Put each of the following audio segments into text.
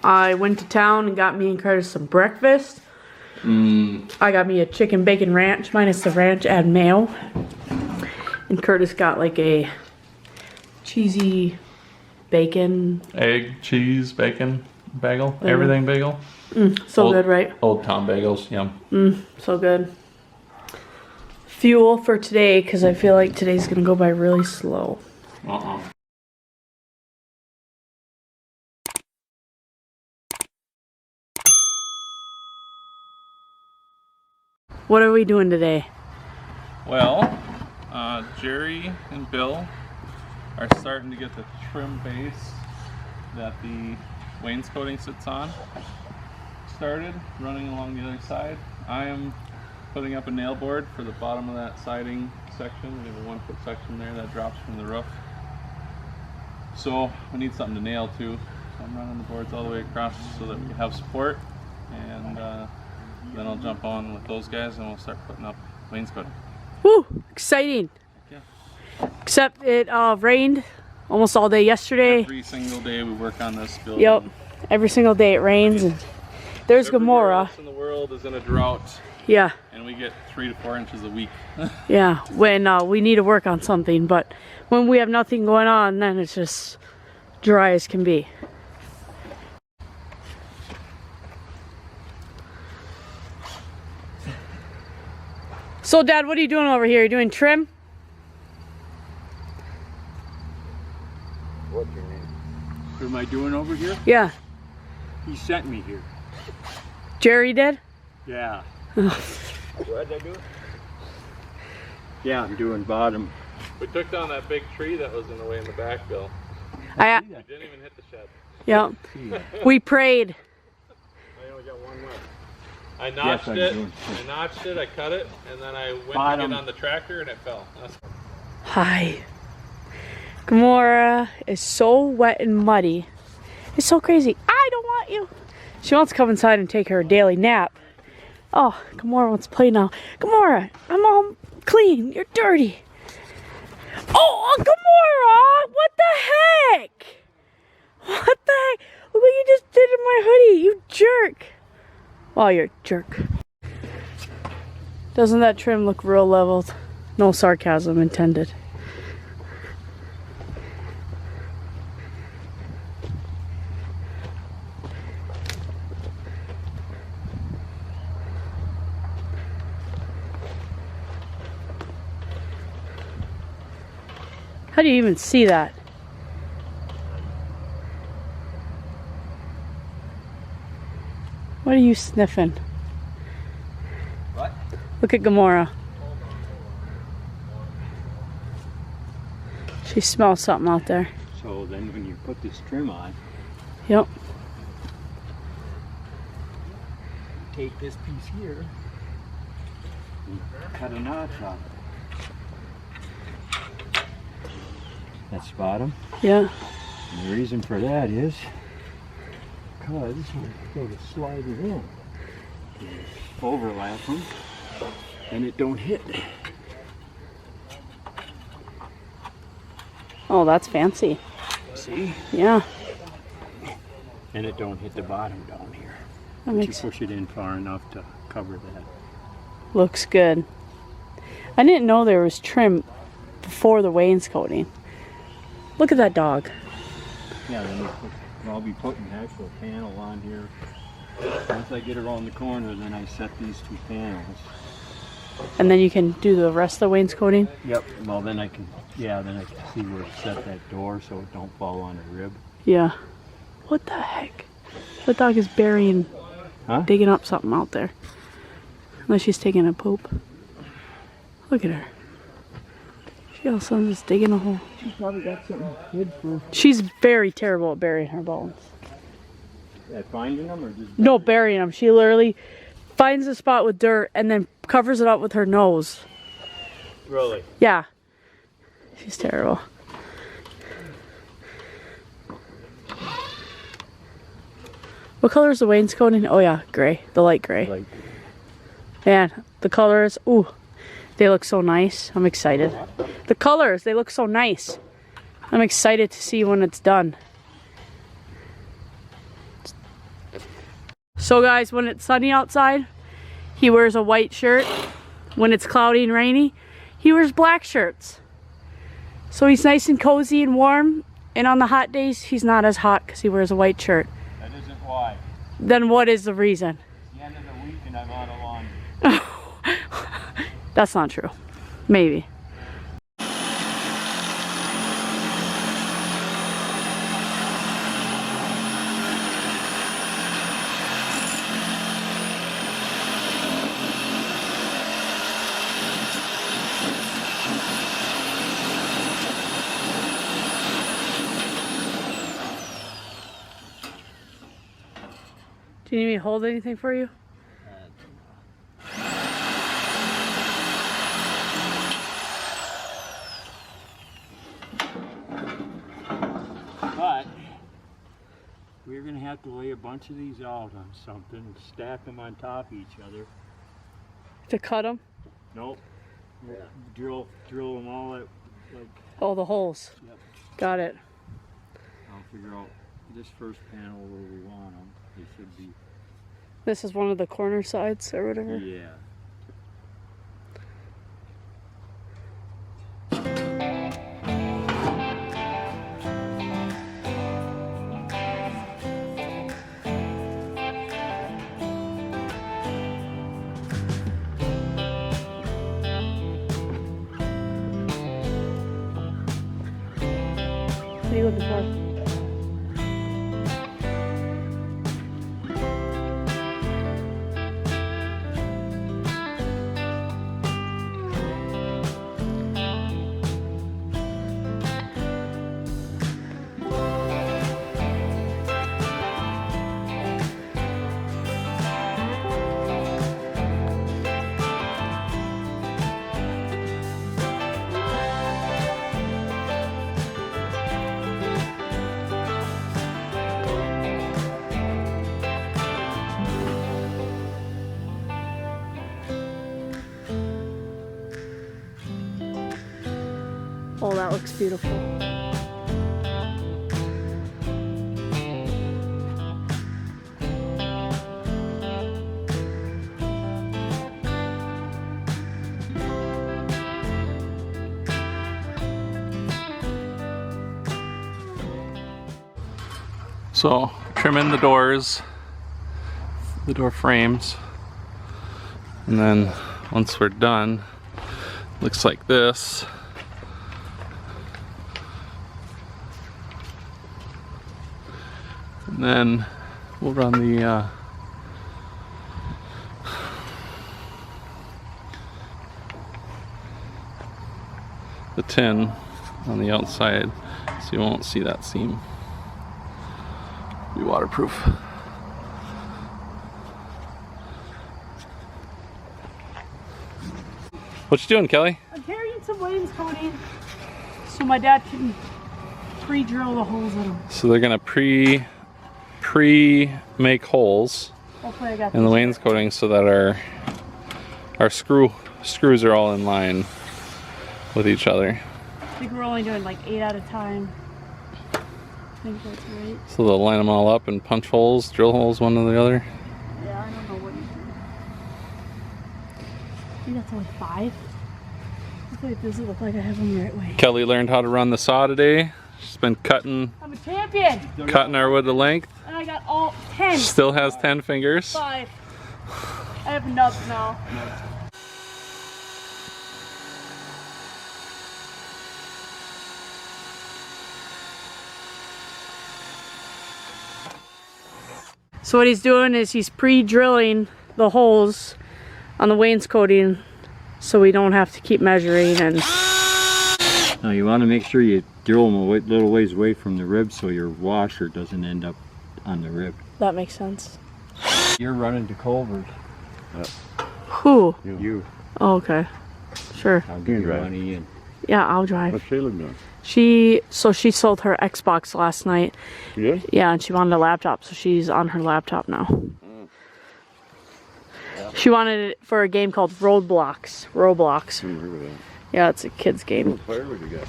I went to town and got me and Curtis some breakfast. I got me a chicken bacon ranch, minus the ranch, add mayo. And Curtis got like a cheesy bacon. Egg, cheese, bacon, bagel, everything bagel. So good, right? Old Tom bagels, yum. So good. Fuel for today, because I feel like today's gonna go by really slow. What are we doing today? Well, Jerry and Bill are starting to get the trim base that the wainscoting sits on started, running along the other side. I am putting up a nail board for the bottom of that siding section. We have a 1 foot section there that drops from the roof. So we need something to nail to. So I'm running the boards all the way across so that we can have support. And then I'll jump on with those guys and we'll start putting up wainscoting. Woo! Exciting! Yeah. Except it rained almost all day yesterday. Every single day we work on this building. Yep. Every single day it rains. And there's Everywhere Gamora. else in the world is in a drought. Yeah. And we get 3 to 4 inches a week. Yeah. When we need to work on something, but when we have nothing going on, then it's just dry as can be. So, Dad, what are you doing over here? You doing trim? What's your name? What am I doing over here? Yeah. He sent me here. Jerry did? Yeah. What did I do? Yeah, I'm doing bottom. We took down that big tree that was in the way in the back, Bill. We didn't even hit the shed. Yeah. We prayed. I only got one left. I notched it, I cut it, and then I went to get on the tractor and it fell. Hi. Gamora is so wet and muddy. It's so crazy. I don't want you. She wants to come inside and take her daily nap. Oh, Gamora wants to play now. Gamora, I'm all clean. You're dirty. Oh, Gamora! What the heck? What the heck? Look what you just did in my hoodie, you jerk. Oh, you're a jerk. Doesn't that trim look real leveled? No sarcasm intended. How do you even see that? What are you sniffing? What? Look at Gamora. She smells something out there. So then when you put this trim on, Yep. take this piece here and cut a notch off it. That's the bottom. Yeah. And the reason for that is because we're going to slide it in. Overlap them and it don't hit. Oh, that's fancy. See? Yeah. And it don't hit the bottom down here. That You makes push it in far enough to cover that. looks good. I didn't know there was trim before the wainscoting. Look at that dog. Yeah, then I'll be putting an actual panel on here. Once I get around the corner, then I set these 2 panels. And then you can do the rest of the wainscoting? Yep. Well, then I can see where to set that door so it don't fall on a rib. Yeah. What the heck? The dog is burying, digging up something out there. Unless she's taking a poop. Look at her. She all of a sudden is digging a hole. She's probably got something hid for... She's very terrible at burying her bones. At finding them or just... No, burying them. She literally finds a spot with dirt and then covers it up with her nose. Really? Yeah. She's terrible. What color is the wainscoting? Oh yeah, gray. The light gray. Like... Man, the colors, ooh, they look so nice. I'm excited. The colors, they look so nice. I'm excited to see when it's done. So guys, when it's sunny outside, he wears a white shirt. When it's cloudy and rainy, he wears black shirts. So he's nice and cozy and warm, and on the hot days, he's not as hot because he wears a white shirt. That isn't why. Then what is the reason? It's the end of the week and I'm out of laundry. That's not true. Maybe. Do you need me to hold anything for you? But we're going to have to lay a bunch of these out on something and stack them on top of each other. To cut them? Nope. Yeah. Drill them all at like. Oh, the holes. Yep. Got it. I'll figure out this first panel where we want them. They should be. This is one of the corner sides or whatever? Yeah. What are you looking for? Oh, that looks beautiful. So, trimming the doors, the door frames, and then once we're done, looks like this. And then we'll run the tin on the outside, so you won't see that seam. Be waterproof. What you doing, Kelly? I'm carrying some wainscoting so my dad can pre-drill the holes in them. So they're gonna pre-make holes Hopefully I got in the wainscoting so that our screws are all in line with each other. I think we're only doing like 8 at a time. I think that's right. So they'll line them all up and punch holes, drill holes one to the other. Yeah, I don't know what you do. I think that's only 5. It doesn't look like I have them the right way. Kelly learned how to run the saw today. She's been cutting I'm a champion! our wood to length. And I got all 10. Still has 10 fingers. 5. I have nubs now. So what he's doing is he's pre-drilling the holes on the wainscoting so we don't have to keep measuring. And now you want to make sure you drill them a little ways away from the rib so your washer doesn't end up on the rib. that makes sense. You're running to Culver's. Who? You. Oh, okay. Sure. I'll give you money and. Yeah, I'll drive. What's Caleb doing? She sold her Xbox last night. Yeah? Yeah, and she wanted a laptop, so she's on her laptop now. She wanted it for a game called Roblox. Remember that. Yeah, it's a kid's game. What firewood you got?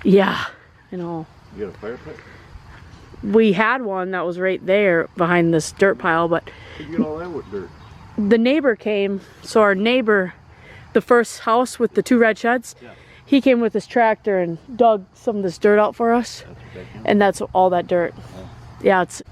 Yeah, I know. You got a fire pit? We had one that was right there behind this dirt pile, but You get all that with dirt. the neighbor came, so our neighbor, the first house with the 2 red sheds, Yeah. he came with his tractor and dug some of this dirt out for us. That's what that can. And that's all that dirt. Oh. Yeah, it's...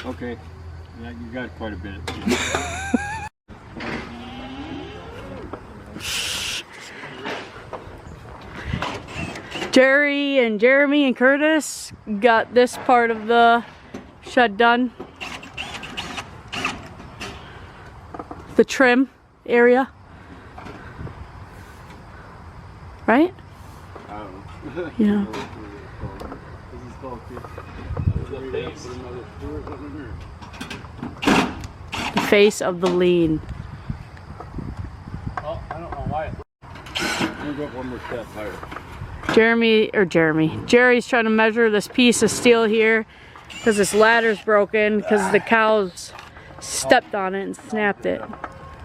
Okay. Yeah, you got quite a bit. Jerry and Jeremy and Curtis got this part of the shed done. The trim area. Right? I don't know. Yeah. This is called The face. The face of the lean. Well, I don't know why. I'm gonna go up one more step higher. Jerry's trying to measure this piece of steel here because this ladder's broken because the cows stepped on it and snapped it.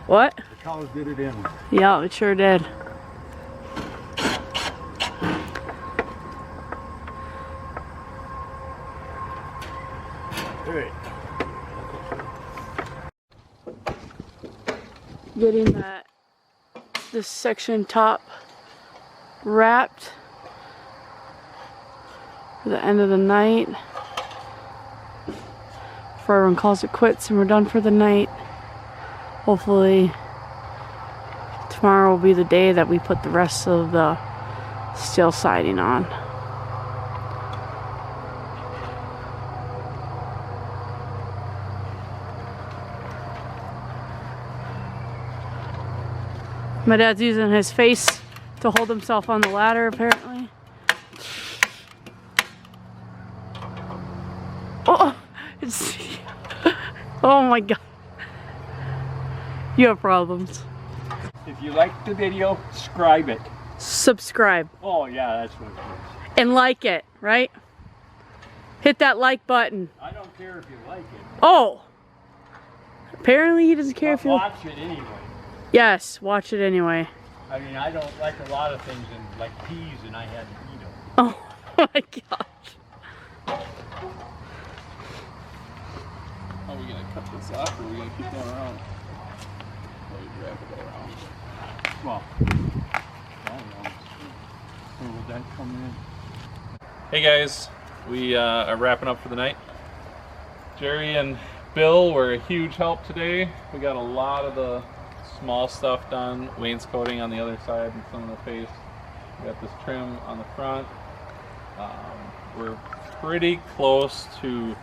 What? The cows did it in. Yeah, it sure did. Alright. Getting this section top wrapped for the end of the night before everyone calls it quits and we're done for the night. Hopefully tomorrow will be the day that we put the rest of the steel siding on. My dad's using his face to hold himself on the ladder, apparently. Oh, it's... Oh my God. You have problems. If you like the video, subscribe it. Subscribe. Oh yeah, that's what it is. And like it, right? Hit that like button. I don't care if you like it. Oh! Apparently he doesn't care if you... Watch it anyway. Yes, watch it anyway. I mean, I don't like a lot of things, and like peas, and I had to eat them. Oh my gosh. Are we gonna cut this off or are we gonna keep going around? Maybe grab it around. Well, I don't know. Where would that come in? Hey guys, we are wrapping up for the night. Jerry and Bill were a huge help today. We got a lot of the small stuff done, wainscoting on the other side and some of the face. We got this trim on the front. We're pretty close to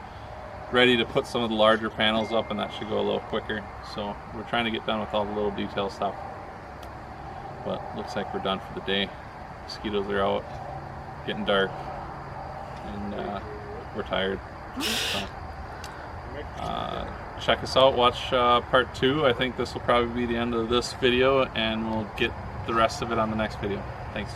ready to put some of the larger panels up, and that should go a little quicker. So we're trying to get done with all the little detail stuff. But looks like we're done for the day. Mosquitoes are out, getting dark, and we're tired. So, check us out, watch part 2. I think this will probably be the end of this video, and we'll get the rest of it on the next video. Thanks.